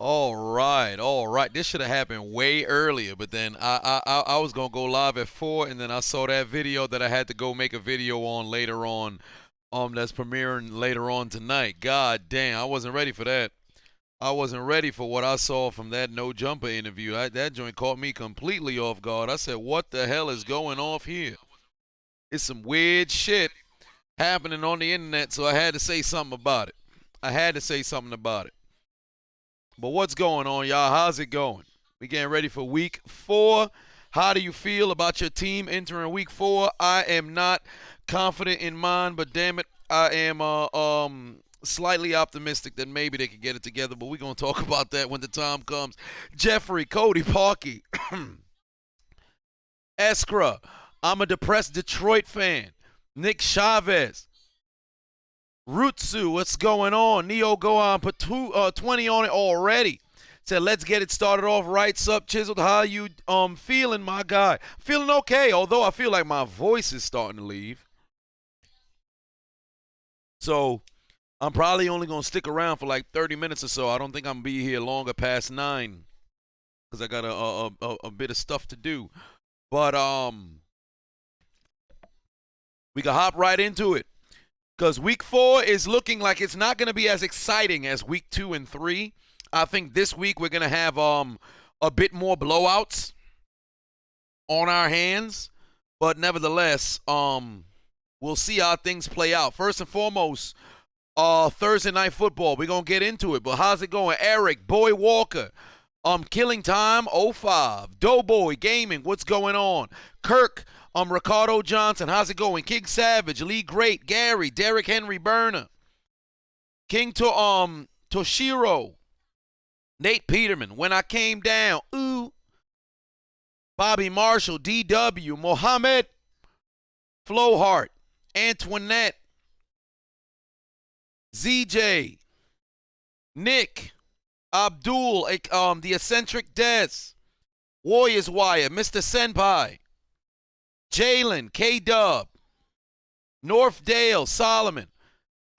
All right, all right. This should have happened way earlier, but then I was gonna go live at 4, and then I saw that video that I had to go make a video on later on. That's premiering later on tonight. God damn, I wasn't ready for that. I wasn't ready for what I saw from that no jumper interview. That joint caught me completely off guard. I said, "What the hell is going off here?" It's some weird shit happening on the internet, so I had to say something about it. I had to say something about it. But what's going on, y'all? How's it going? We getting ready for week 4. How do you feel about your team entering week 4? I am not confident in mine, but damn it, I am slightly optimistic that maybe they could get it together, but we're going to talk about that when the time comes. Jeffrey, Cody, Parky, Eskra, I'm a depressed Detroit fan. Nick Chavez, Rutsu, what's going on? Neo Gohan put 20 on it already. Said, let's get it started off right. Sup, Chiseled? How you feeling, my guy? Feeling okay, although I feel like my voice is starting to leave. So I'm probably only going to stick around for like 30 minutes or so. I don't think I'm going to be here longer past 9 because I got a bit of stuff to do. But we can hop right into it. Because week 4 is looking like it's not going to be as exciting as week 2 and 3. I think this week we're going to have a bit more blowouts on our hands. But nevertheless, we'll see how things play out. First and foremost, Thursday Night Football. We're going to get into it. But how's it going? Eric, Boy Walker, Killing Time 05, Doughboy Gaming, what's going on? Kirk, Ricardo Johnson, how's it going? King Savage, Lee Great, Gary, Derrick Henry Burner, King to Toshiro, Nate Peterman, When I Came Down, ooh, Bobby Marshall, DW, Mohammed, Flowhart, Antoinette, ZJ, Nick, Abdul, the eccentric Des, Warriors Wire, Mr. Senpai, Jalen, K-Dub, Northdale, Solomon,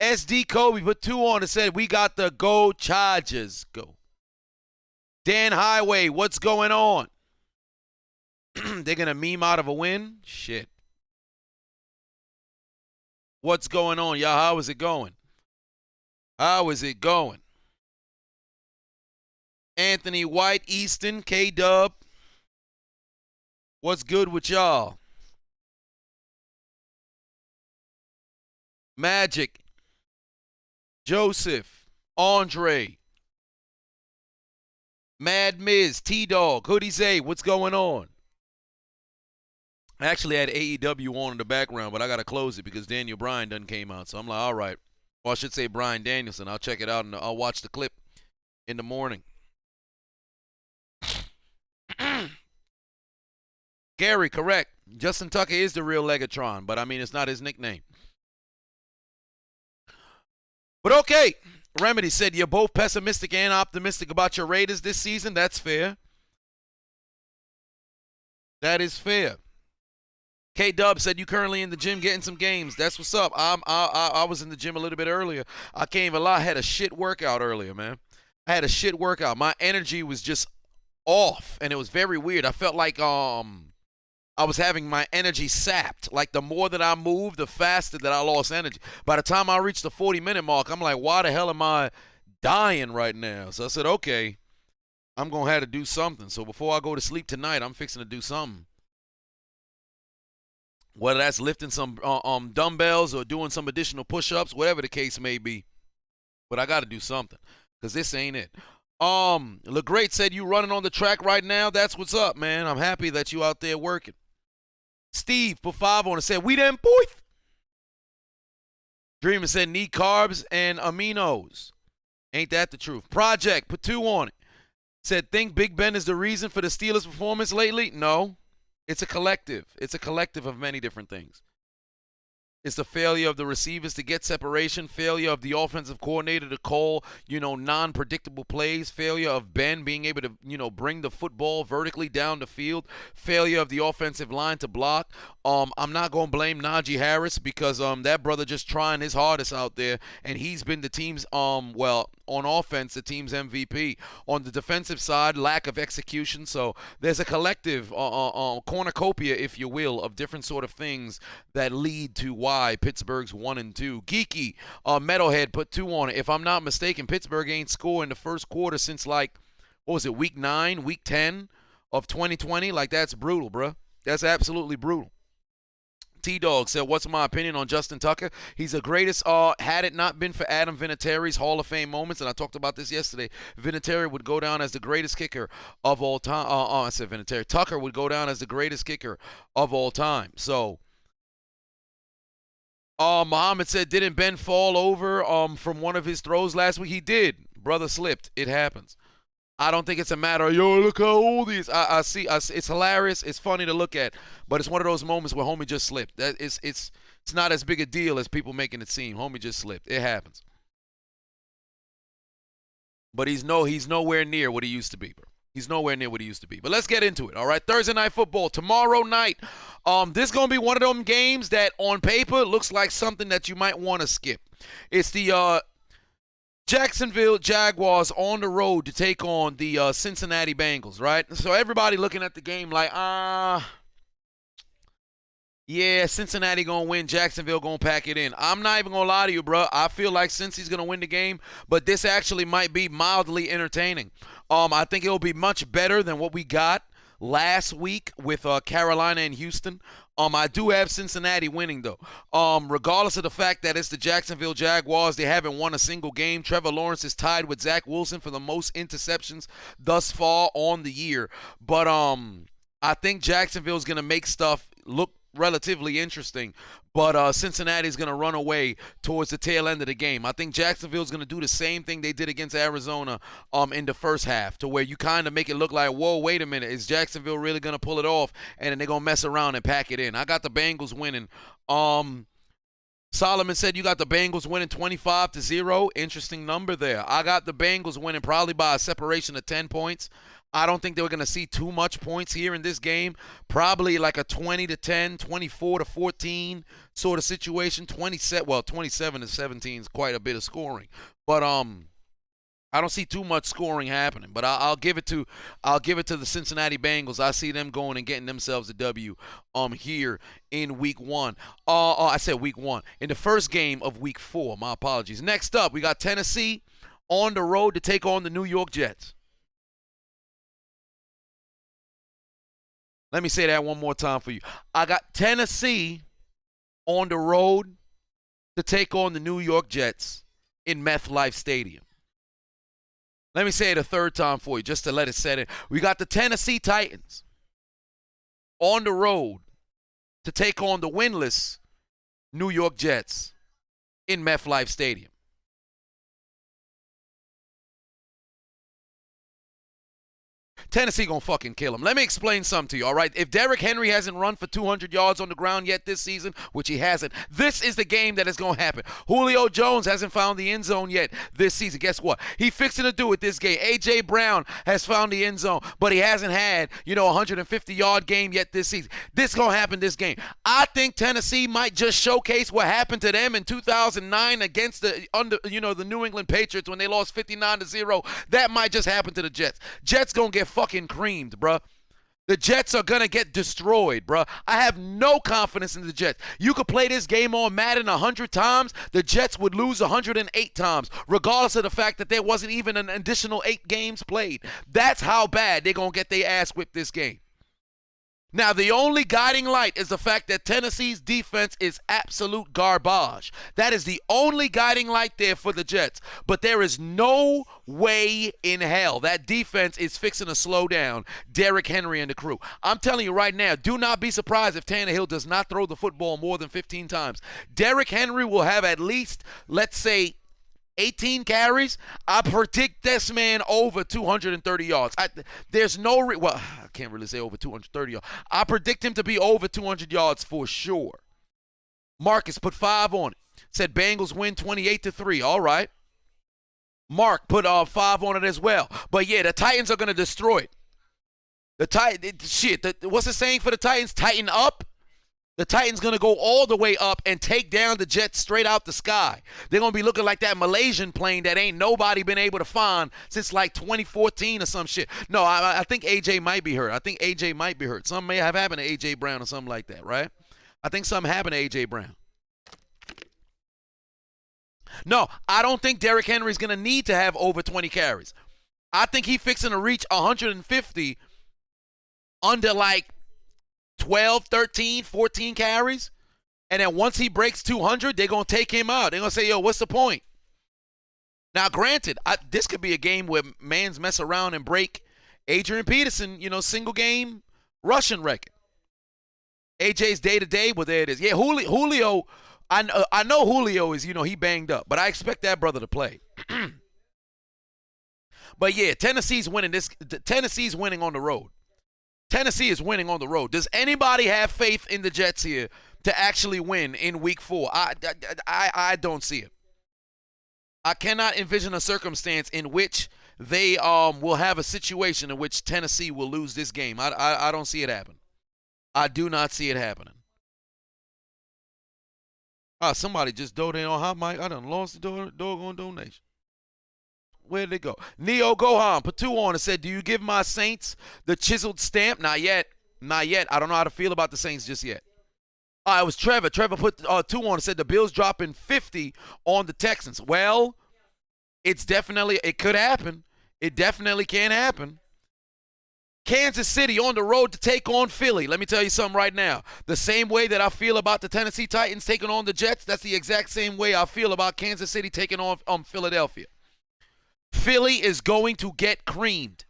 SD Kobe put 2 on and said, we got the Go Chargers. Go. Dan Highway, what's going on? They're going to meme out of a win? Shit. What's going on, y'all? How is it going? How is it going? Anthony White, Easton, K-Dub. What's good with y'all? Magic, Joseph, Andre, Mad Miz, T-Dog, Hoodie Zay, what's going on? I actually had AEW on in the background, but I got to close it because Daniel Bryan done came out. So I'm like, all right. Or I should say Bryan Danielson. I'll check it out and I'll watch the clip in the morning. Gary, correct. Justin Tucker is the real Legatron, but I mean, it's not his nickname. But okay, Remedy said you're both pessimistic and optimistic about your Raiders this season. That's fair. That is fair. K-Dub said you currently in the gym getting some games. That's what's up. I was in the gym a little bit earlier. I can't even lie. I had a shit workout earlier, man. I had a shit workout. My energy was just off, and it was very weird. I felt like I was having my energy sapped. Like the more that I moved, the faster that I lost energy. By the time I reached the 40-minute mark, I'm like, why the hell am I dying right now? So I said, okay, I'm going to have to do something. So before I go to sleep tonight, I'm fixing to do something. Whether that's lifting some dumbbells or doing some additional push-ups, whatever the case may be. But I got to do something because this ain't it. LeGreat said you running on the track right now. That's what's up, man. I'm happy that you out there working. Steve put 5 on and said, we them boy. Dreamer said, need carbs and aminos. Ain't that the truth? Project put 2 on it. Said, think Big Ben is the reason for the Steelers' performance lately? No. It's a collective. It's a collective of many different things. It's the failure of the receivers to get separation, failure of the offensive coordinator to call, non-predictable plays, failure of Ben being able to, bring the football vertically down the field, failure of the offensive line to block. I'm not going to blame Najee Harris because that brother just trying his hardest out there, and he's been the team's, on offense, the team's MVP. On the defensive side, lack of execution. So there's a collective cornucopia, if you will, of different sort of things that lead to why Pittsburgh's 1-2. Geeky Metalhead put 2 on it. If I'm not mistaken, Pittsburgh ain't scored in the first quarter since, like, what was it, week 9, week 10 of 2020? Like, that's brutal, bruh. That's absolutely brutal. T-Dog said, what's my opinion on Justin Tucker? He's the greatest. Had it not been for Adam Vinatieri's Hall of Fame moments, and I talked about this yesterday, Vinatieri would go down as the greatest kicker of all time. I said Vinatieri. Tucker would go down as the greatest kicker of all time. So, Muhammad said, didn't Ben fall over from one of his throws last week? He did. Brother slipped. It happens. I don't think it's a matter of, yo, look how old he is. I see. It's hilarious. It's funny to look at. But it's one of those moments where homie just slipped. It's not as big a deal as people making it seem. Homie just slipped. It happens. But he's nowhere near what he used to be, bro. He's nowhere near what he used to be. But let's get into it, all right? Thursday Night Football, tomorrow night. This is going to be one of them games that on paper looks like something that you might want to skip. It's the Jacksonville Jaguars on the road to take on the Cincinnati Bengals, right? So everybody looking at the game like, yeah, Cincinnati going to win. Jacksonville going to pack it in. I'm not even going to lie to you, bro. I feel like Cincy's going to win the game, but this actually might be mildly entertaining. I think it'll be much better than what we got last week with Carolina and Houston. I do have Cincinnati winning, though. Regardless of the fact that it's the Jacksonville Jaguars, they haven't won a single game. Trevor Lawrence is tied with Zach Wilson for the most interceptions thus far on the year. But I think Jacksonville's going to make stuff look relatively interesting, but Cincinnati's going to run away towards the tail end of the game. I think Jacksonville's going to do the same thing they did against Arizona in the first half, to where you kind of make it look like, whoa, wait a minute, is Jacksonville really going to pull it off? And then they're going to mess around and pack it in. I got the Bengals winning. Solomon said you got the Bengals winning 25-0. Interesting number there. I got the Bengals winning probably by a separation of 10 points. I don't think they were going to see too much points here in this game. Probably like a 20-10, 24-14 sort of situation. 27-17 is quite a bit of scoring. But I don't see too much scoring happening. But I'll give it to the Cincinnati Bengals. I see them going and getting themselves a W here in week 1. I said week 1. In the first game of week 4. My apologies. Next up, we got Tennessee on the road to take on the New York Jets. Let me say that one more time for you. I got Tennessee on the road to take on the New York Jets in MetLife Stadium. Let me say it a third time for you, just to let it set in. We got the Tennessee Titans on the road to take on the winless New York Jets in MetLife Stadium. Tennessee gonna fucking kill him. Let me explain something to you, all right? If Derrick Henry hasn't run for 200 yards on the ground yet this season, which he hasn't, this is the game that is gonna happen. Julio Jones hasn't found the end zone yet this season. Guess what? He fixing to do it this game. A.J. Brown has found the end zone, but he hasn't had, a 150-yard game yet this season. This gonna happen this game. I think Tennessee might just showcase what happened to them in 2009 against the New England Patriots when they lost 59-0. That might just happen to the Jets. Jets gonna get fucking creamed, bruh. The Jets are going to get destroyed, bruh. I have no confidence in the Jets. You could play this game on Madden 100 times. The Jets would lose 108 times, regardless of the fact that there wasn't even an additional 8 games played. That's how bad they're going to get their ass whipped this game. Now, the only guiding light is the fact that Tennessee's defense is absolute garbage. That is the only guiding light there for the Jets. But there is no way in hell that defense is fixing to slow down Derrick Henry and the crew. I'm telling you right now, do not be surprised if Tannehill does not throw the football more than 15 times. Derrick Henry will have at least, let's say, 18 carries. I predict this man over 230 yards. I can't really say over 230 yards. I predict him to be over 200 yards for sure. Marcus put 5 on it. Said Bengals win 28-3. All right. Mark put 5 on it as well. But yeah, the Titans are going to destroy it. What's the saying for the Titans? Tighten up. The Titans going to go all the way up and take down the Jets straight out the sky. They're going to be looking like that Malaysian plane that ain't nobody been able to find since like 2014 or some shit. No, I think AJ might be hurt. I think AJ might be hurt. Something may have happened to AJ Brown or something like that, right? I think something happened to AJ Brown. No, I don't think Derrick Henry's going to need to have over 20 carries. I think he's fixing to reach 150 under like 12, 13, 14 carries. And then once he breaks 200, they're going to take him out. They're going to say, yo, what's the point? Now, granted, this could be a game where mans mess around and break Adrian Peterson, single game rushing record. AJ's day-to-day, well, there it is. Yeah, Julio, I know Julio is, he banged up. But I expect that brother to play. But, yeah, Tennessee's winning on the road. Tennessee is winning on the road. Does anybody have faith in the Jets here to actually win in Week 4? I don't see it. I cannot envision a circumstance in which they will have a situation in which Tennessee will lose this game. I don't see it happen. I do not see it happening. Somebody just donated on hot mic. I done lost the doggone donation. Where did it go? Neo Gohan put 2 on and said, do you give my Saints the chiseled stamp? Not yet. Not yet. I don't know how to feel about the Saints just yet. It was Trevor. Trevor put 2 on and said the Bills dropping 50 on the Texans. Well, it could happen. It definitely can happen. Kansas City on the road to take on Philly. Let me tell you something right now. The same way that I feel about the Tennessee Titans taking on the Jets, that's the exact same way I feel about Kansas City taking on Philadelphia. Philly is going to get creamed.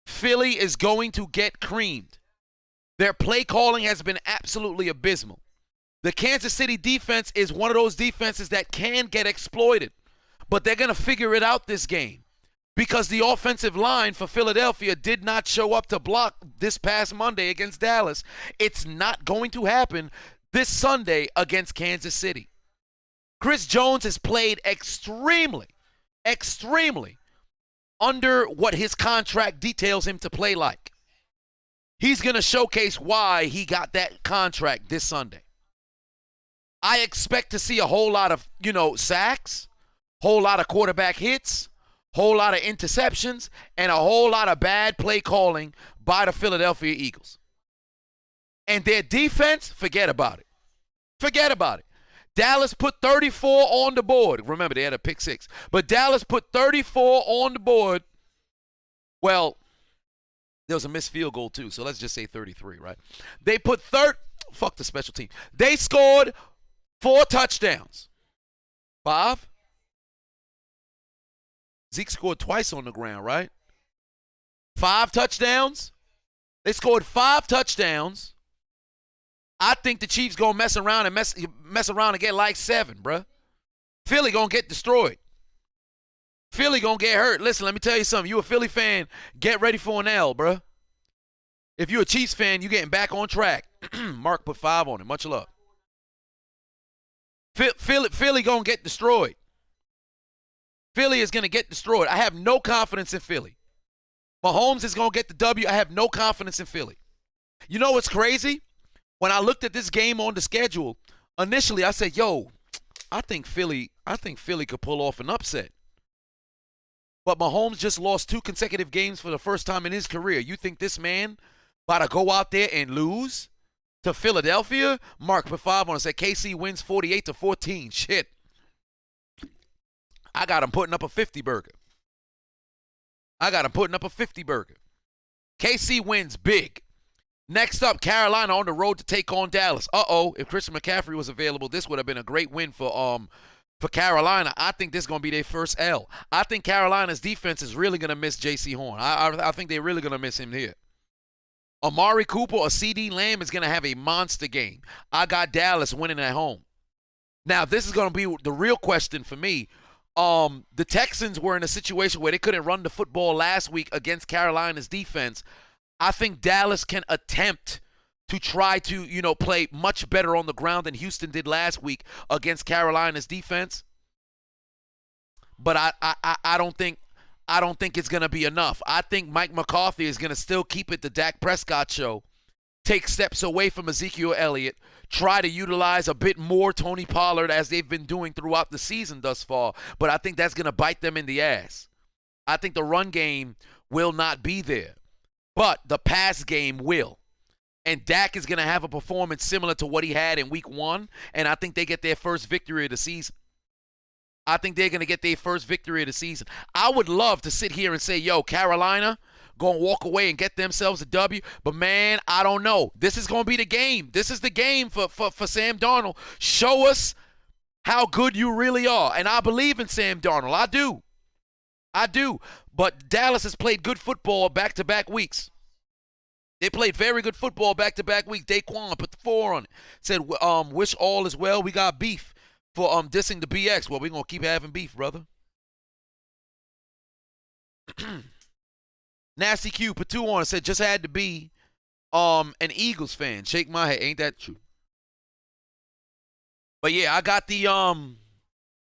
Philly is going to get creamed. Their play calling has been absolutely abysmal. The Kansas City defense is one of those defenses that can get exploited, but they're going to figure it out this game because the offensive line for Philadelphia did not show up to block this past Monday against Dallas. It's not going to happen this Sunday against Kansas City. Chris Jones has played extremely under what his contract details him to play like. He's going to showcase why he got that contract this Sunday. I expect to see a whole lot of, sacks, whole lot of quarterback hits, whole lot of interceptions, and a whole lot of bad play calling by the Philadelphia Eagles. And their defense, forget about it. Forget about it. Dallas put 34 on the board. Remember, they had a pick 6. But Dallas put 34 on the board. Well, there was a missed field goal, too. So let's just say 33, right? They put fuck the special team. They scored 4 touchdowns. 5? Zeke scored twice on the ground, right? 5 touchdowns. They scored 5 touchdowns. I think the Chiefs gonna mess around and get like 7, bruh. Philly gonna get destroyed. Philly gonna get hurt. Listen, let me tell you something. You a Philly fan, get ready for an L, bruh. If you a Chiefs fan, you getting back on track. Mark put 5 on it. Much love. Philly gonna get destroyed. Philly is gonna get destroyed. I have no confidence in Philly. Mahomes is gonna get the W. I have no confidence in Philly. You know what's crazy? When I looked at this game on the schedule, initially I said, yo, I think Philly could pull off an upset. But Mahomes just lost 2 consecutive games for the first time in his career. You think this man about to go out there and lose to Philadelphia? Mark put 5 on and said KC wins 48-14. Shit. I got him putting up a 50 burger. KC wins big. Next up, Carolina on the road to take on Dallas. If Christian McCaffrey was available, this would have been a great win for Carolina. I think this is going to be their first L. I think Carolina's defense is really going to miss J.C. Horn. I think they're really going to miss him here. Amari Cooper or C.D. Lamb is going to have a monster game. I got Dallas winning at home. Now, this is going to be the real question for me. The Texans were in a situation where they couldn't run the football last week against Carolina's defense. I think Dallas can attempt to try to, play much better on the ground than Houston did last week against Carolina's defense. But I don't think it's going to be enough. I think Mike McCarthy is going to still keep it the Dak Prescott show take steps away from Ezekiel Elliott, try to utilize a bit more Tony Pollard as they've been doing throughout the season thus far. But I think that's going to bite them in the ass. I think the run game will not be there, but the pass game will. And Dak is going to have a performance similar to what he had in week 1, and I think they get their first victory of the season. I think they're going to get their first victory of the season. I would love to sit here and say, yo, Carolina going to walk away and get themselves a W, but man, I don't know. This is going to be the game. This is the game for Sam Darnold. Show us how good you really are, and I believe in Sam Darnold. I do, but Dallas has played good football back-to-back weeks. They played very good football back-to-back weeks. Daquan put the 4 on it. Said, wish all is well. We got beef for dissing the BX. Well, we're going to keep having beef, brother. Nasty Q put 2 on it. Said, just had to be an Eagles fan. Shake my head. Ain't that true? But, yeah, I got the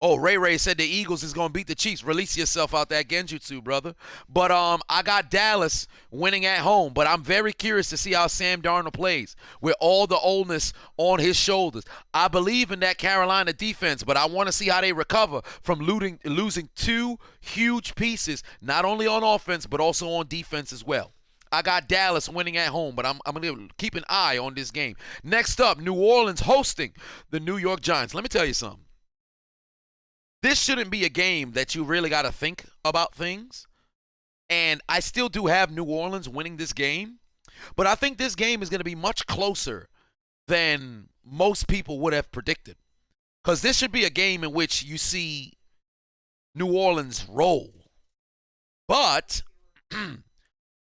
Oh, Ray said the Eagles is going to beat the Chiefs. Release yourself out that genjutsu, brother. But I got Dallas winning at home. But I'm very curious to see how Sam Darnold plays with all the oldness on his shoulders. I believe in that Carolina defense, but I want to see how they recover from losing 2 huge pieces, not only on offense, but also on defense as well. I got Dallas winning at home, but I'm going to keep an eye on this game. Next up, New Orleans hosting the New York Giants. Let me tell you something. This shouldn't be a game that you really got to think about things. And I still do have New Orleans winning this game. But I think this game is going to be much closer than most people would have predicted. Because this should be a game in which you see New Orleans roll. But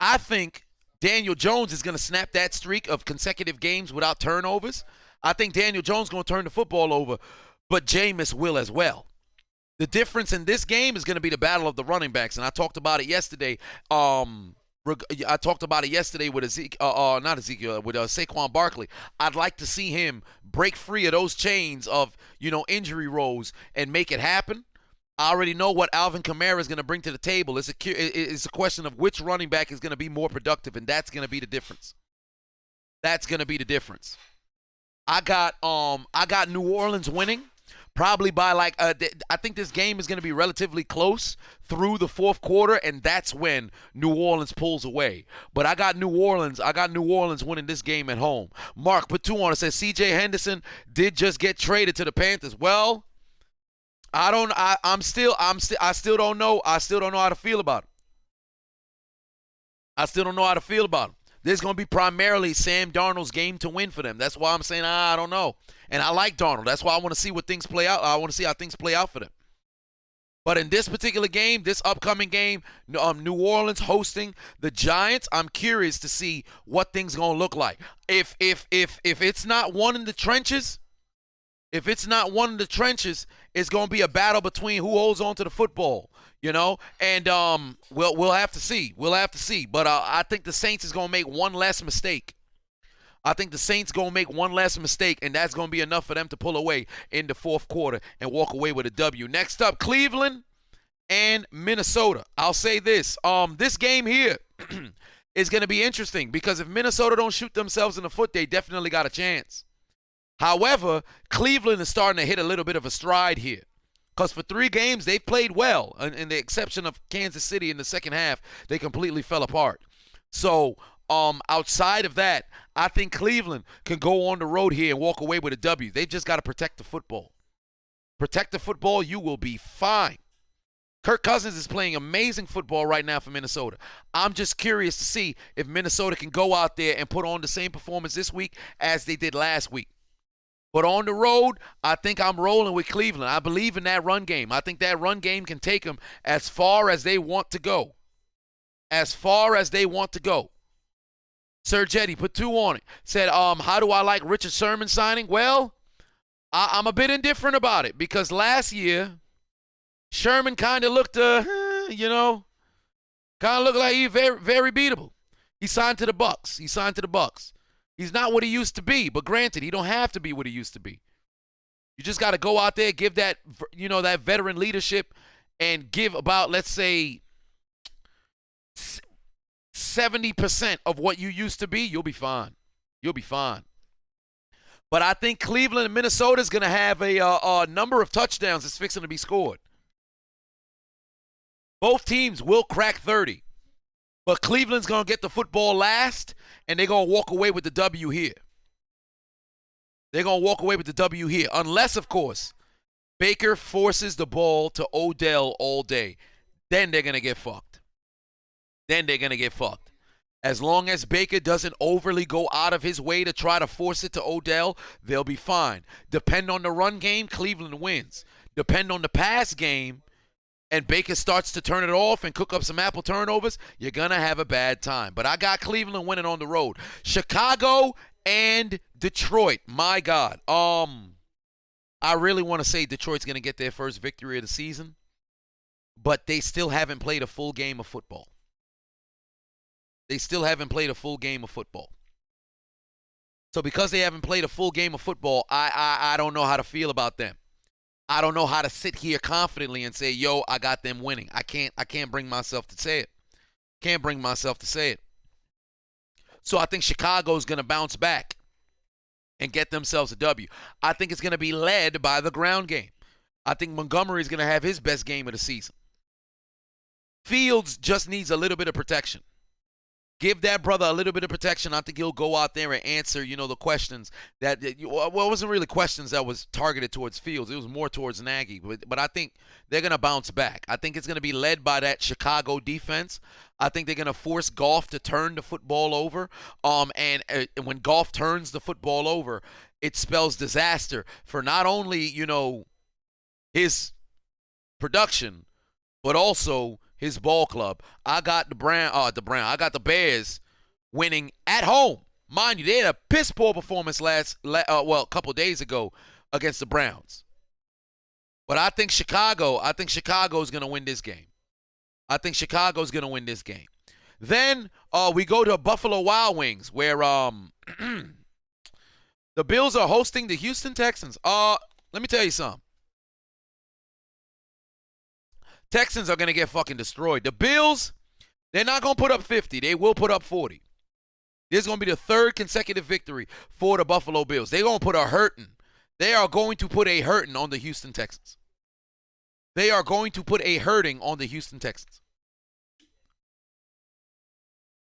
I think Daniel Jones is going to snap that streak of consecutive games without turnovers. I think Daniel Jones is going to turn the football over. But Jameis will as well. The difference in this game is going to be the battle of the running backs, and I talked about it yesterday. With Saquon Barkley. I'd like to see him break free of those chains of injury rows and make it happen. I already know what Alvin Kamara is going to bring to the table. It's a question of which running back is going to be more productive, and that's going to be the difference. That's going to be the difference. I got New Orleans winning. Probably by I think this game is going to be relatively close through the fourth quarter, and that's when New Orleans pulls away. But I got New Orleans winning this game at home. Mark put 2 on it. Says C.J. Henderson did just get traded to the Panthers. Well, I still don't know. I still don't know how to feel about it. This is going to be primarily Sam Darnold's game to win for them. That's why I'm saying I don't know. And I like Darnold. That's why I want to see what things play out. I want to see how things play out for them. But in this particular game, this upcoming game, New Orleans hosting the Giants, I'm curious to see what things going to look like. If it's not one in the trenches, it's going to be a battle between who holds on to the football. And we'll have to see. But I think the Saints is going to make one less mistake. And that's going to be enough for them to pull away in the fourth quarter and walk away with a W. Next up, Cleveland and Minnesota. I'll say this. This game here is going to be interesting because if Minnesota don't shoot themselves in the foot, they definitely got a chance. However, Cleveland is starting to hit a little bit of a stride here. Because for 3 games, they've played well. In the exception of Kansas City in the second half, they completely fell apart. So, outside of that, I think Cleveland can go on the road here and walk away with a W. They've just got to protect the football. Protect the football, you will be fine. Kirk Cousins is playing amazing football right now for Minnesota. I'm just curious to see if Minnesota can go out there and put on the same performance this week as they did last week. But on the road, I think I'm rolling with Cleveland. I believe in that run game. I think that run game can take them as far as they want to go. Sir Jetty put 2 on it. Said, how do I like Richard Sherman signing? Well, I'm a bit indifferent about it because last year, Sherman kind of looked, kind of looked like he very, very beatable. He signed to the Bucks. He's not what he used to be, but granted, he don't have to be what he used to be. You just got to go out there, give that, that veteran leadership and give about, let's say, 70% of what you used to be, you'll be fine. You'll be fine. But I think Cleveland and Minnesota is going to have a number of touchdowns that's fixing to be scored. Both teams will crack 30. But Cleveland's going to get the football last, and they're going to walk away with the W here. They're going to walk away with the W here. Unless, of course, Baker forces the ball to Odell all day. Then they're going to get fucked. As long as Baker doesn't overly go out of his way to try to force it to Odell, they'll be fine. Depend on the run game, Cleveland wins. Depend on the pass game, and Baker starts to turn it off and cook up some apple turnovers, you're going to have a bad time. But I got Cleveland winning on the road. Chicago and Detroit. My God. I really want to say Detroit's going to get their first victory of the season, but they still haven't played a full game of football. So because they haven't played a full game of football, I don't know how to feel about them. I don't know how to sit here confidently and say, yo, I got them winning. I can't bring myself to say it. So I think Chicago's going to bounce back and get themselves a W. I think it's going to be led by the ground game. I think Montgomery's going to have his best game of the season. Fields just needs a little bit of protection. Give that brother a little bit of protection. I think he'll go out there and answer, the questions that, it wasn't really questions that was targeted towards Fields. It was more towards Nagy. But I think they're going to bounce back. I think it's going to be led by that Chicago defense. I think they're going to force Goff to turn the football over. And when Goff turns the football over, it spells disaster for not only, his production, but also his ball club. I got I got the Bears winning at home. Mind you, they had a piss poor performance a couple days ago against the Browns. But I think Chicago is going to win this game. Then we go to Buffalo Wild Wings, where the Bills are hosting the Houston Texans. Let me tell you something. Texans are going to get fucking destroyed. The Bills, they're not going to put up 50. They will put up 40. This is going to be the third consecutive victory for the Buffalo Bills. They're going to put a hurting. They are going to put a hurting on the Houston Texans.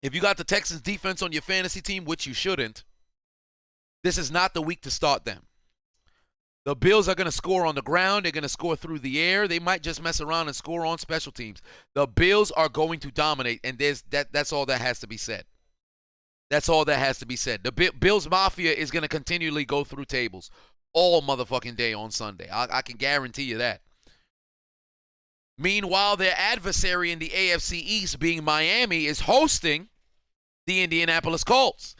If you got the Texans defense on your fantasy team, which you shouldn't, this is not the week to start them. The Bills are going to score on the ground. They're going to score through the air. They might just mess around and score on special teams. The Bills are going to dominate, and that's all that has to be said. The Bills Mafia is going to continually go through tables all motherfucking day on Sunday. I can guarantee you that. Meanwhile, their adversary in the AFC East, being Miami, is hosting the Indianapolis Colts.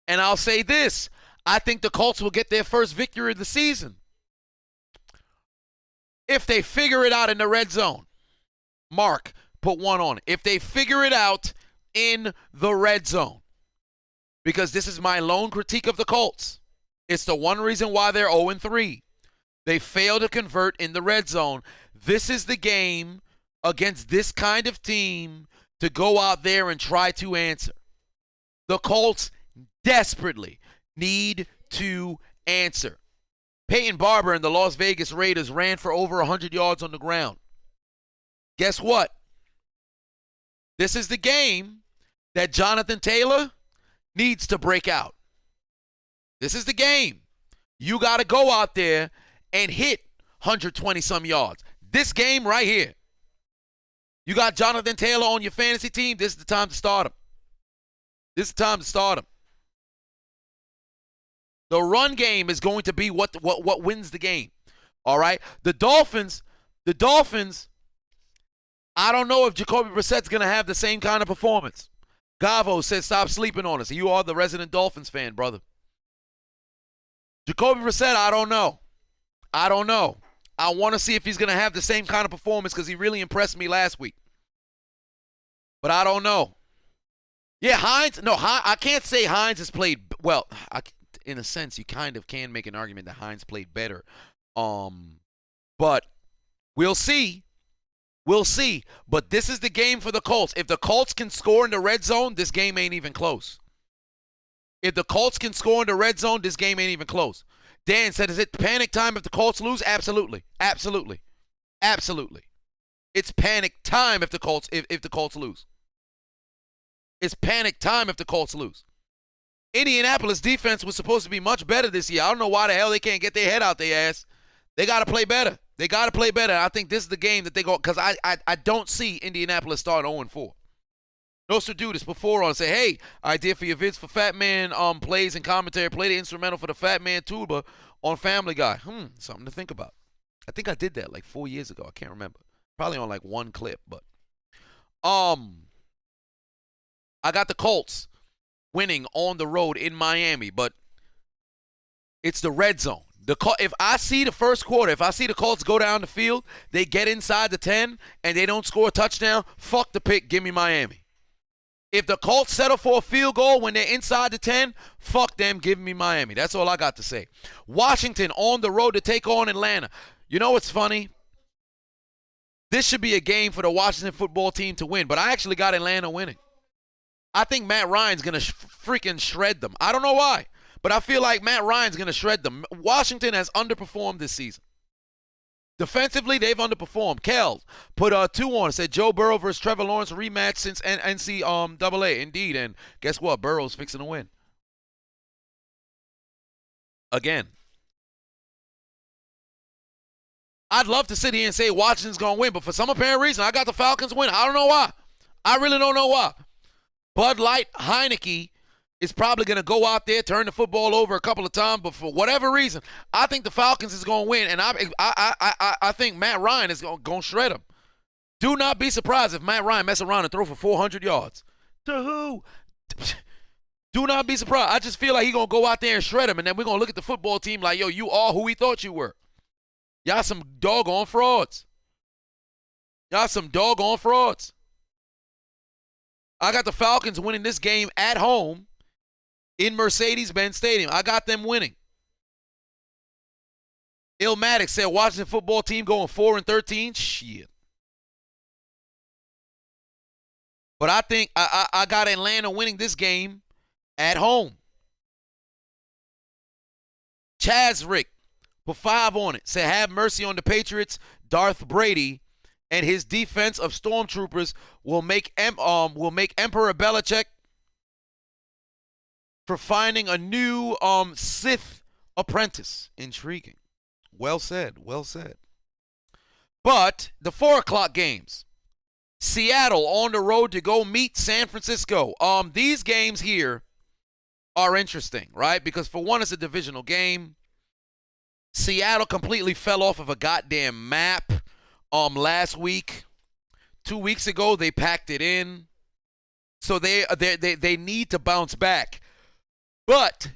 And I'll say this. I think the Colts will get their first victory of the season if they figure it out in the red zone. Mark, put one on it. If they figure it out in the red zone. Because this is my lone critique of the Colts. It's the one reason why they're 0-3. They fail to convert in the red zone. This is the game against this kind of team to go out there and try to answer. The Colts desperately need to answer. Peyton Barber and the Las Vegas Raiders ran for over 100 yards on the ground. Guess what? This is the game that Jonathan Taylor needs to break out. This is the game. You got to go out there and hit 120-some yards. This game right here. You got Jonathan Taylor on your fantasy team. This is the time to start him. The run game is going to be what wins the game. All right? The Dolphins, I don't know if Jacoby Brissett's going to have the same kind of performance. Gavo says stop sleeping on us. You are the resident Dolphins fan, brother. Jacoby Brissett, I don't know. I want to see if he's going to have the same kind of performance because he really impressed me last week. But I don't know. Yeah, I can't say Hines has played well. In a sense, you kind of can make an argument that Hines played better. But we'll see. But this is the game for the Colts. If the Colts can score in the red zone, this game ain't even close. If the Colts can score in the red zone, this game ain't even close. Dan said, is it panic time if the Colts lose? Absolutely. Absolutely. Absolutely. It's panic time if the Colts lose. It's panic time if the Colts lose. Indianapolis defense was supposed to be much better this year. I don't know why the hell they can't get their head out their ass. They got to play better. They got to play better. I think this is the game that they go, because I don't see Indianapolis starting 0-4. Nostradamus before on say, hey, idea for your vids for Fat Man plays and commentary. Play the instrumental for the Fat Man tuba on Family Guy. Something to think about. I think I did that like 4 years ago. I can't remember. Probably on like one clip, but I got the Colts winning on the road in Miami, but it's the red zone. If I see the first quarter, if I see the Colts go down the field, they get inside the 10 and they don't score a touchdown, fuck the pick, give me Miami. If the Colts settle for a field goal when they're inside the 10, fuck them, give me Miami. That's all I got to say. Washington on the road to take on Atlanta. You know what's funny? This should be a game for the Washington football team to win, but I actually got Atlanta winning. I think Matt Ryan's going to freaking shred them. I don't know why, but I feel like Matt Ryan's going to shred them. Washington has underperformed this season. Defensively, they've underperformed. Kel put 2 on. Said Joe Burrow versus Trevor Lawrence rematch since NCAA. Indeed, and guess what? Burrow's fixing to win. Again. I'd love to sit here and say Washington's going to win, but for some apparent reason, I got the Falcons winning. I don't know why. I really don't know why. Bud Light Heineke is probably going to go out there, turn the football over a couple of times, but for whatever reason, I think the Falcons is going to win, and I think Matt Ryan is going to shred them. Do not be surprised if Matt Ryan mess around and throw for 400 yards. To who? Do not be surprised. I just feel like he's going to go out there and shred him, and then we're going to look at the football team like, yo, you are who we thought you were. Y'all some doggone frauds. Y'all some doggone frauds. I got the Falcons winning this game at home in Mercedes-Benz Stadium. I got them winning. Illmatic said Washington football team going 4-13. Shit. But I think I got Atlanta winning this game at home. Chaz Rick put 5 on it. Said have mercy on the Patriots. Darth Brady and his defense of stormtroopers will make Emperor Belichick for finding a new Sith apprentice. Intriguing. Well said. Well said. But the 4 o'clock games. Seattle on the road to go meet San Francisco. These games here are interesting, right? Because for one, it's a divisional game. Seattle completely fell off of a goddamn map last week. 2 weeks ago, they packed it in. So they need to bounce back. But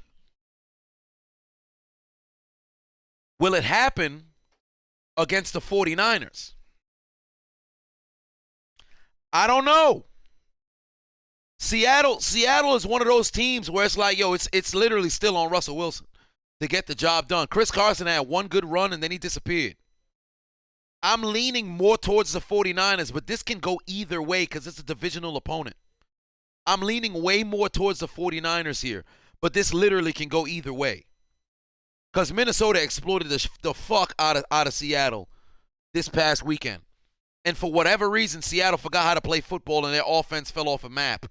will it happen against the 49ers? I don't know. Seattle is one of those teams where it's like, yo, it's literally still on Russell Wilson to get the job done. Chris Carson had one good run and then he disappeared. I'm leaning more towards the 49ers, but this can go either way because it's a divisional opponent. I'm leaning way more towards the 49ers here, but this literally can go either way. Because Minnesota exploited the fuck out of Seattle this past weekend. And for whatever reason, Seattle forgot how to play football and their offense fell off a map.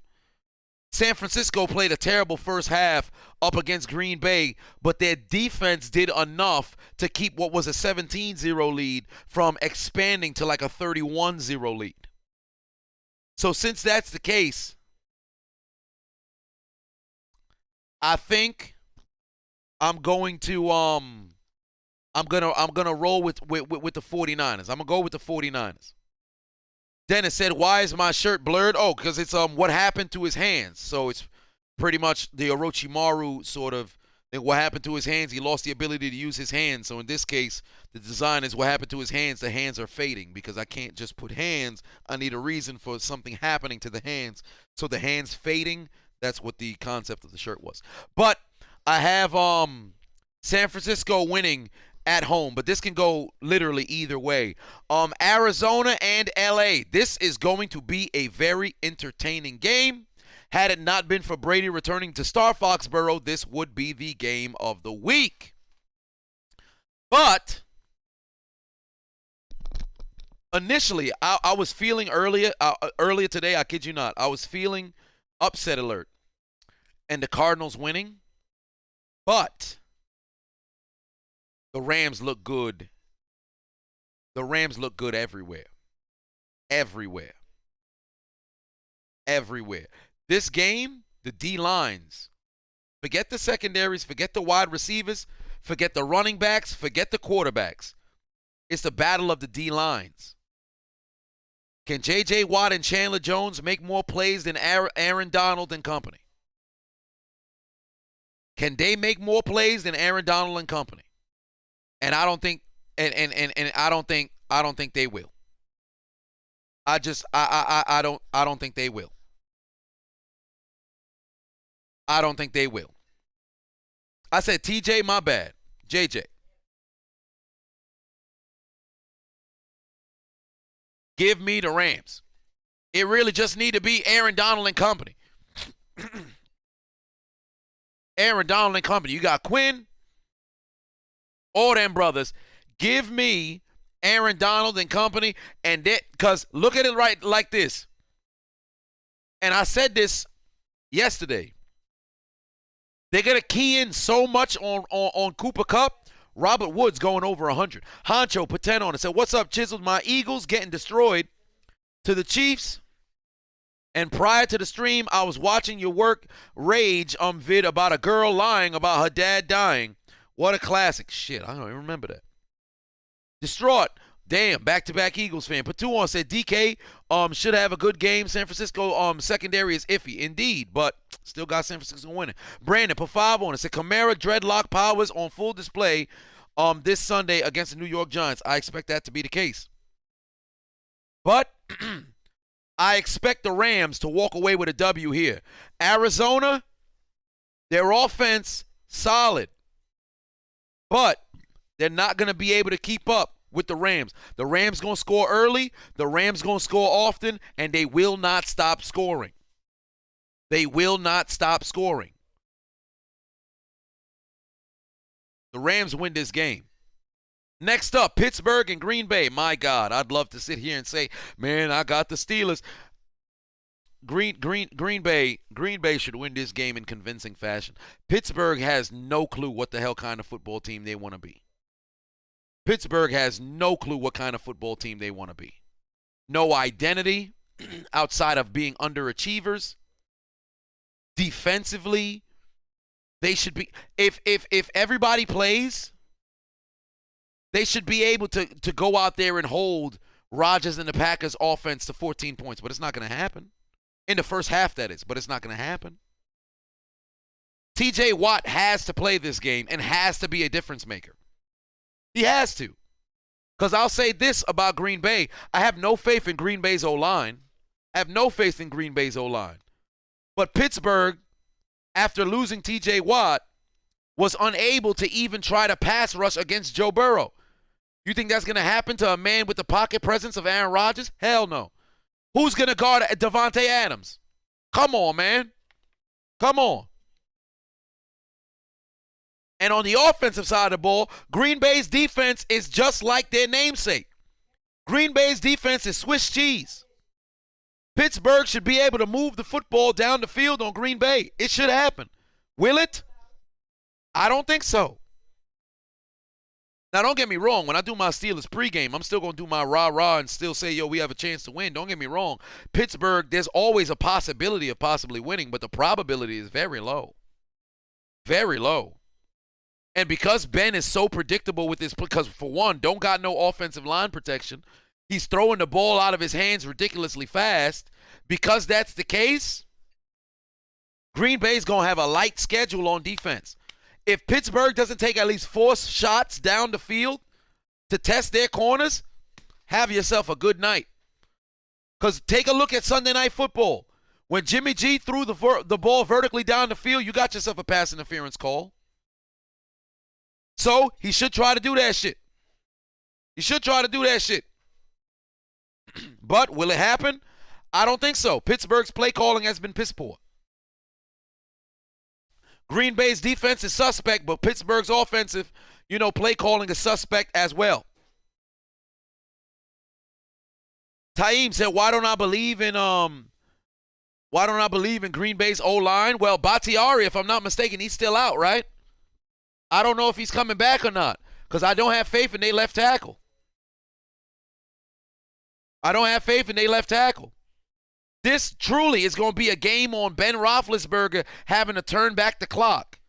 San Francisco played a terrible first half up against Green Bay, but their defense did enough to keep what was a 17-0 lead from expanding to like a 31-0 lead. So since that's the case, I think I'm going to I'm gonna roll with the 49ers. I'm gonna go with the 49ers. Dennis said, why is my shirt blurred? Oh, because it's what happened to his hands. So it's pretty much the Orochimaru sort of thing. What happened to his hands? He lost the ability to use his hands. So in this case, the design is what happened to his hands. The hands are fading because I can't just put hands. I need a reason for something happening to the hands. So the hands fading, that's what the concept of the shirt was. But I have San Francisco winning at home, but this can go literally either way. Arizona and LA. This is going to be a very entertaining game. Had it not been for Brady returning to Star Foxborough, this would be the game of the week. But initially, I was feeling earlier today, I kid you not, I was feeling upset alert and the Cardinals winning. But the Rams look good. The Rams look good everywhere. Everywhere. Everywhere. This game, the D-lines, forget the secondaries, forget the wide receivers, forget the running backs, forget the quarterbacks. It's the battle of the D-lines. Can J.J. Watt and Chandler Jones make more plays than Aaron Donald and company? Can they make more plays than Aaron Donald and company? And I don't think I don't think they will. I don't think they will. I don't think they will. I said TJ, my bad. JJ. Give me the Rams. It really just need to be Aaron Donald and company. Aaron Donald and company. You got Quinn, all them brothers. Give me Aaron Donald and company, and that, because look at it right like this. And I said this yesterday. They're going to key in so much on Cooper Kupp. Robert Woods going over 100. Honcho put 10 on it. Said, what's up, Chiseled? My Eagles getting destroyed to the Chiefs. And prior to the stream, I was watching your work rage vid about a girl lying about her dad dying. What a classic. Shit, I don't even remember that. Distraught. Damn, back-to-back Eagles fan. Put 2 on, said DK should have a good game. San Francisco secondary is iffy. Indeed, but still got San Francisco winning. Brandon put 5 on it. Said Camaro dreadlock powers on full display this Sunday against the New York Giants. I expect that to be the case. But I expect the Rams to walk away with a W here. Arizona, their offense, solid. But they're not going to be able to keep up with the Rams. The Rams going to score early. The Rams going to score often. And they will not stop scoring. They will not stop scoring. The Rams win this game. Next up, Pittsburgh and Green Bay. My God, I'd love to sit here and say, man, I got the Steelers. Green Bay should win this game in convincing fashion. Pittsburgh has no clue what the hell kind of football team they want to be. Pittsburgh has no clue what kind of football team they want to be. No identity outside of being underachievers. Defensively, they should be, if everybody plays, they should be able to go out there and hold Rodgers and the Packers offense to 14 points, but it's not going to happen. In the first half, that is, but it's not going to happen. TJ Watt has to play this game and has to be a difference maker. He has to. Because I'll say this about Green Bay. I have no faith in Green Bay's O-line. I have no faith in Green Bay's O-line. But Pittsburgh, after losing TJ Watt, was unable to even try to pass rush against Joe Burrow. You think that's going to happen to a man with the pocket presence of Aaron Rodgers? Hell no. Who's going to guard Devontae Adams? Come on, man. Come on. And on the offensive side of the ball, Green Bay's defense is just like their namesake. Green Bay's defense is Swiss cheese. Pittsburgh should be able to move the football down the field on Green Bay. It should happen. Will it? I don't think so. Now, don't get me wrong. When I do my Steelers pregame, I'm still going to do my rah-rah and still say, yo, we have a chance to win. Don't get me wrong. Pittsburgh, there's always a possibility of possibly winning, but the probability is very low. Very low. And because Ben is so predictable with this, because for one, don't got no offensive line protection, he's throwing the ball out of his hands ridiculously fast. Because that's the case, Green Bay's going to have a light schedule on defense. If Pittsburgh doesn't take at least 4 shots down the field to test their corners, have yourself a good night. Because take a look at Sunday Night Football. When Jimmy G threw the ball vertically down the field, you got yourself a pass interference call. So he should try to do that shit. He should try to do that shit. But will it happen? I don't think so. Pittsburgh's play calling has been piss poor. Green Bay's defense is suspect, but Pittsburgh's offensive, play calling is suspect as well. Taim said, why don't I believe in Green Bay's O-line? Well, Bakhtiari, if I'm not mistaken, he's still out, right? I don't know if he's coming back or not because I don't have faith in their left tackle. This truly is going to be a game on Ben Roethlisberger having to turn back the clock.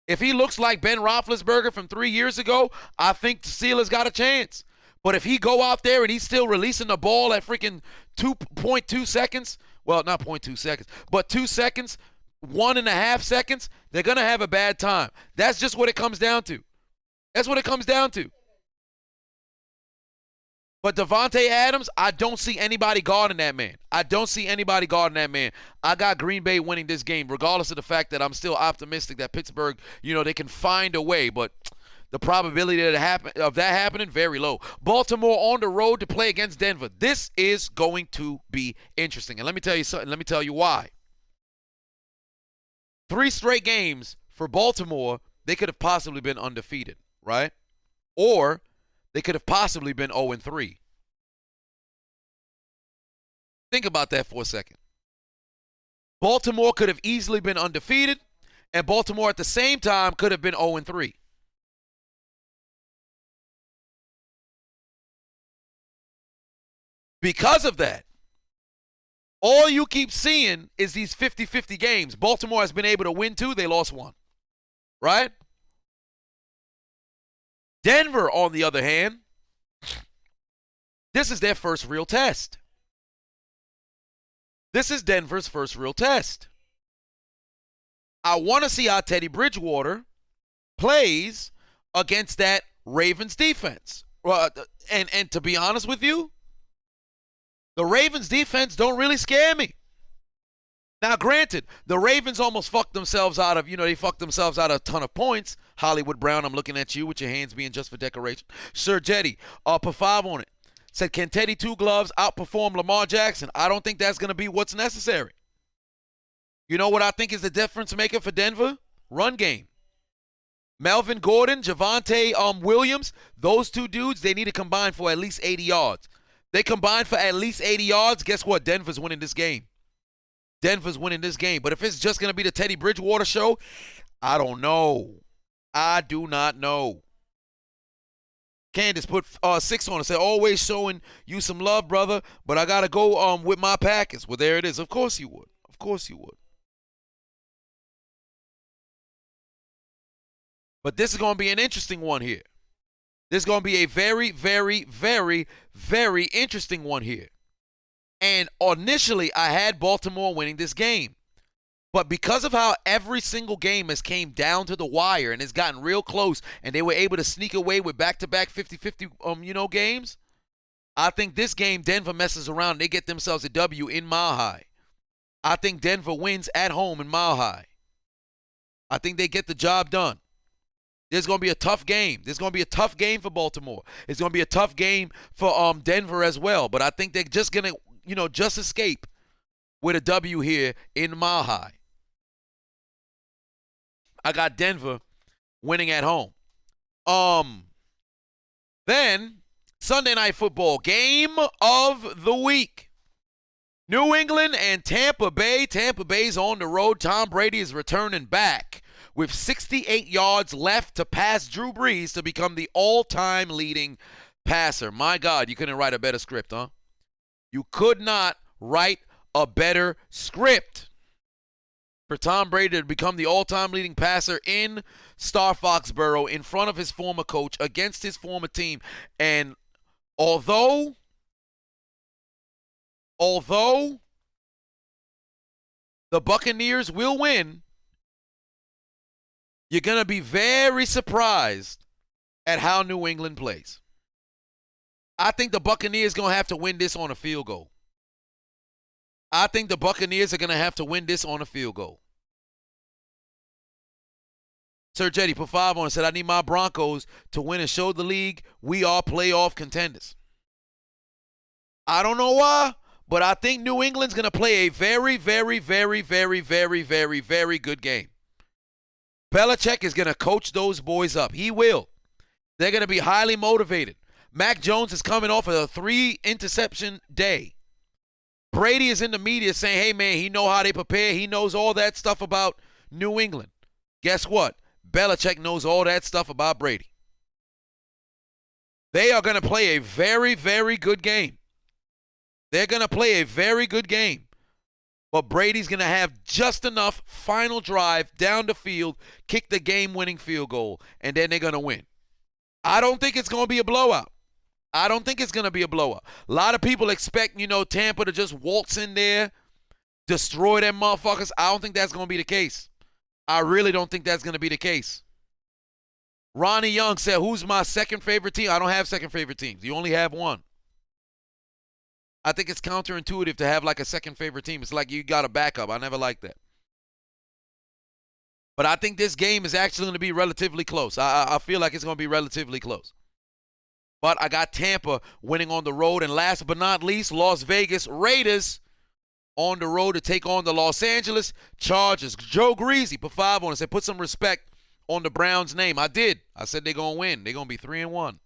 If he looks like Ben Roethlisberger from 3 years ago, I think the Steelers got a chance. But if he go out there and he's still releasing the ball at freaking 2.2 seconds, well, not 0.2 seconds, but 2 seconds, 1.5 seconds, they're going to have a bad time. That's just what it comes down to. But Devontae Adams, I don't see anybody guarding that man. I got Green Bay winning this game, regardless of the fact that I'm still optimistic that Pittsburgh, they can find a way. But the probability of that happening, very low. Baltimore on the road to play against Denver. This is going to be interesting. And let me tell you something. Let me tell you why. 3 straight games for Baltimore, they could have possibly been undefeated, right? Or they could have possibly been 0-3. Think about that for a second. Baltimore could have easily been undefeated, and Baltimore at the same time could have been 0-3. Because of that, all you keep seeing is these 50-50 games. Baltimore has been able to win 2, they lost 1. Right? Denver, on the other hand, this is their first real test. This is Denver's first real test. I want to see how Teddy Bridgewater plays against that Ravens defense. And to be honest with you, the Ravens defense don't really scare me. Now, granted, the Ravens almost fucked themselves out of, they fucked themselves out of a ton of points. Hollywood Brown, I'm looking at you with your hands being just for decoration. Sir Jetty, put 5 on it. Said, can Teddy Two Gloves outperform Lamar Jackson? I don't think that's going to be what's necessary. You know what I think is the difference maker for Denver? Run game. Melvin Gordon, Javonte Williams, those 2 dudes, they need to combine for at least 80 yards. They combine for at least 80 yards. Guess what? Denver's winning this game. But if it's just going to be the Teddy Bridgewater show, I don't know. I do not know. Candace put 6 on it. Said, always showing you some love, brother, but I got to go with my Packers. Well, there it is. Of course you would. But this is going to be an interesting one here. This is going to be a very, very, very, very interesting one here. And initially, I had Baltimore winning this game. But because of how every single game has came down to the wire and it's gotten real close and they were able to sneak away with back-to-back 50-50 games, I think this game Denver messes around and they get themselves a W in Mile High. I think Denver wins at home in Mile High. I think they get the job done. There's going to be a tough game. There's going to be a tough game for Baltimore. It's going to be a tough game for Denver as well. But I think they're just going to, just escape with a W here in Mile High. I got Denver winning at home. Then, Sunday Night Football, game of the week. New England and Tampa Bay. Tampa Bay's on the road. Tom Brady is returning back with 68 yards left to pass Drew Brees to become the all-time leading passer. My God, you couldn't write a better script, huh? You could not write a better script for Tom Brady to become the all-time leading passer in Star Foxborough in front of his former coach against his former team. And although the Buccaneers will win, you're going to be very surprised at how New England plays. I think the Buccaneers going to have to win this on a field goal. I think the Buccaneers are going to have to win this on a field goal. Sir Jetty put 5 on and said, I need my Broncos to win and show the league we are playoff contenders. I don't know why, but I think New England's going to play a very, very, very, very, very, very, very good game. Belichick is going to coach those boys up. He will. They're going to be highly motivated. Mac Jones is coming off of a 3-interception day. Brady is in the media saying, hey, man, he know how they prepare. He knows all that stuff about New England. Guess what? Belichick knows all that stuff about Brady. They are going to play a very, very good game. They're going to play a very good game. But Brady's going to have just enough final drive down the field, kick the game-winning field goal, and then they're going to win. I don't think it's going to be a blowout. I don't think it's going to be a blowout. A lot of people expect, Tampa to just waltz in there, destroy them motherfuckers. I don't think that's going to be the case. I really don't think that's going to be the case. Ronnie Young said, who's my second favorite team? I don't have second favorite teams. You only have one. I think it's counterintuitive to have like a second favorite team. It's like you got a backup. I never liked that. But I think this game is actually going to be relatively close. I feel like it's going to be relatively close. But I got Tampa winning on the road. And last but not least, Las Vegas Raiders on the road to take on the Los Angeles Chargers. Joe Greasy put 5 on it. Said put some respect on the Browns' name. I did. I said they're going to win. They're going to be 3-1.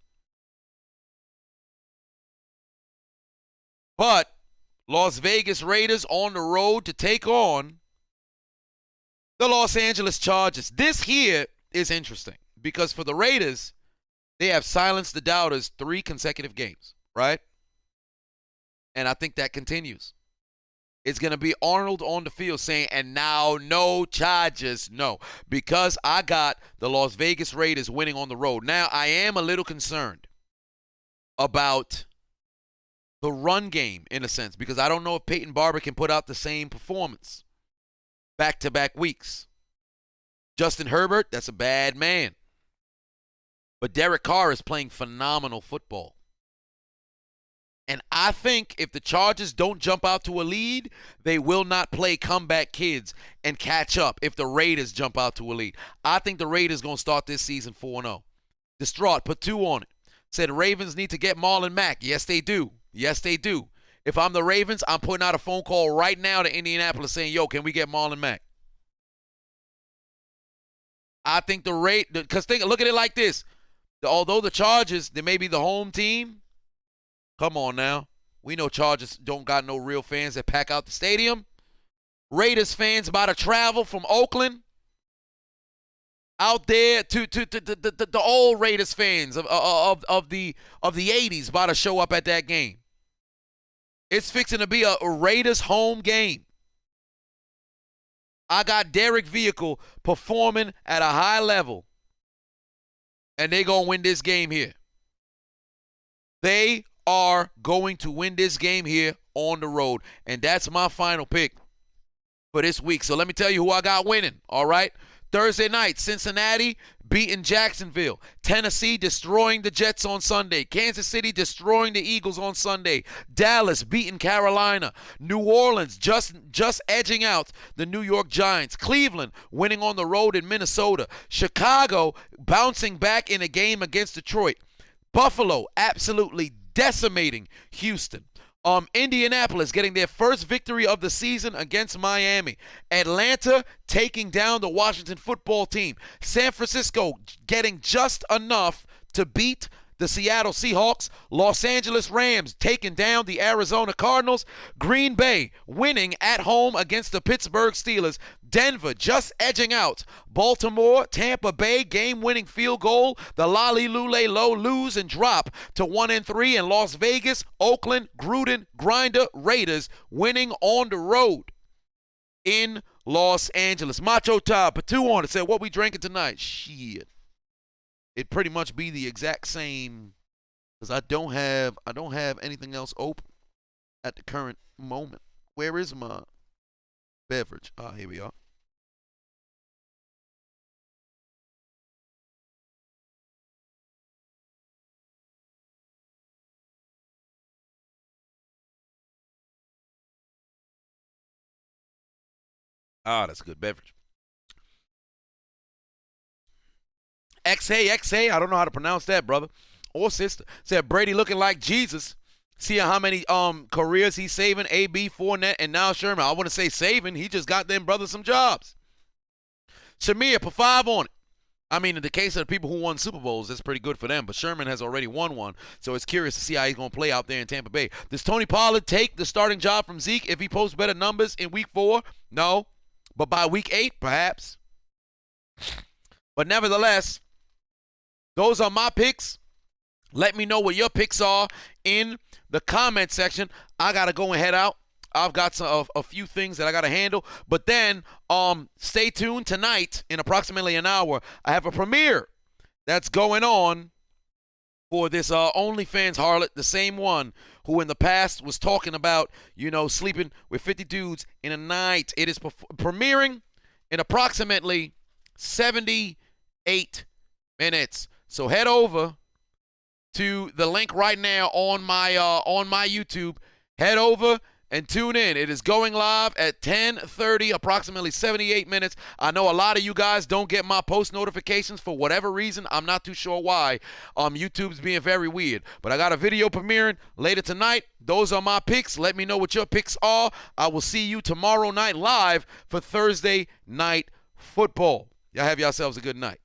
But Las Vegas Raiders on the road to take on the Los Angeles Chargers. This here is interesting because for the Raiders, they have silenced the doubters 3 consecutive games, right? And I think that continues. It's going to be Arnold on the field saying, and now no Chargers, no. Because I got the Las Vegas Raiders winning on the road. Now, I am a little concerned about the run game, in a sense, because I don't know if Peyton Barber can put out the same performance back-to-back weeks. Justin Herbert, that's a bad man. But Derek Carr is playing phenomenal football. And I think if the Chargers don't jump out to a lead, they will not play comeback kids and catch up if the Raiders jump out to a lead. I think the Raiders going to start this season 4-0. Distraught, put 2 on it. Said Ravens need to get Marlon Mack. Yes, they do. Yes, they do. If I'm the Ravens, I'm putting out a phone call right now to Indianapolis saying, yo, can we get Marlon Mack? I think because look at it like this. Although the Chargers, they may be the home team, come on now. We know Chargers don't got no real fans that pack out the stadium. Raiders fans about to travel from Oakland out there to the old Raiders fans of the 80s about to show up at that game. It's fixing to be a Raiders home game. I got Derek Vehicle performing at a high level. And they're going to win this game here. They are going to win this game here on the road. And that's my final pick for this week. So let me tell you who I got winning, all right? Thursday night, Cincinnati beating Jacksonville. Tennessee destroying the Jets on Sunday. Kansas City destroying the Eagles on Sunday. Dallas beating Carolina. New Orleans just edging out the New York Giants. Cleveland winning on the road in Minnesota. Chicago bouncing back in a game against Detroit. Buffalo absolutely decimating Houston. Indianapolis getting their first victory of the season against Miami. Atlanta taking down the Washington football team. San Francisco getting just enough to beat the Seattle Seahawks. Los Angeles Rams taking down the Arizona Cardinals. Green Bay winning at home against the Pittsburgh Steelers. Denver just edging out Baltimore. Tampa Bay game-winning field goal. The Lolly Lule Low lose and drop to 1-3. And Las Vegas, Oakland, Gruden, Grinder, Raiders winning on the road in Los Angeles. Macho Todd, put 2 on it. Said, what we drinking tonight? Shit. It'd pretty much be the exact same because I don't have anything else open at the current moment. Where is my beverage? Ah, here we are. Ah, that's a good beverage. XA, I don't know how to pronounce that, brother or sister. Said Brady looking like Jesus. See how many careers he's saving. AB, Fournette, and now Sherman. I want to say saving. He just got them brothers some jobs. Shamir, put 5 on it. I mean, in the case of the people who won Super Bowls, that's pretty good for them. But Sherman has already won one, so it's curious to see how he's going to play out there in Tampa Bay. Does Tony Pollard take the starting job from Zeke if he posts better numbers in Week 4? No. But by Week 8, perhaps. But nevertheless, those are my picks. Let me know what your picks are in the comment section. I got to go and head out. I've got a few things that I got to handle. But then stay tuned tonight in approximately an hour. I have a premiere that's going on for this OnlyFans harlot, the same one who in the past was talking about, sleeping with 50 dudes in a night. It is premiering in approximately 78 minutes. So head over to the link right now on my YouTube. Head over and tune in. It is going live at 10:30, approximately 78 minutes. I know a lot of you guys don't get my post notifications for whatever reason. I'm not too sure why. YouTube's being very weird. But I got a video premiering later tonight. Those are my picks. Let me know what your picks are. I will see you tomorrow night live for Thursday Night Football. Y'all have yourselves a good night.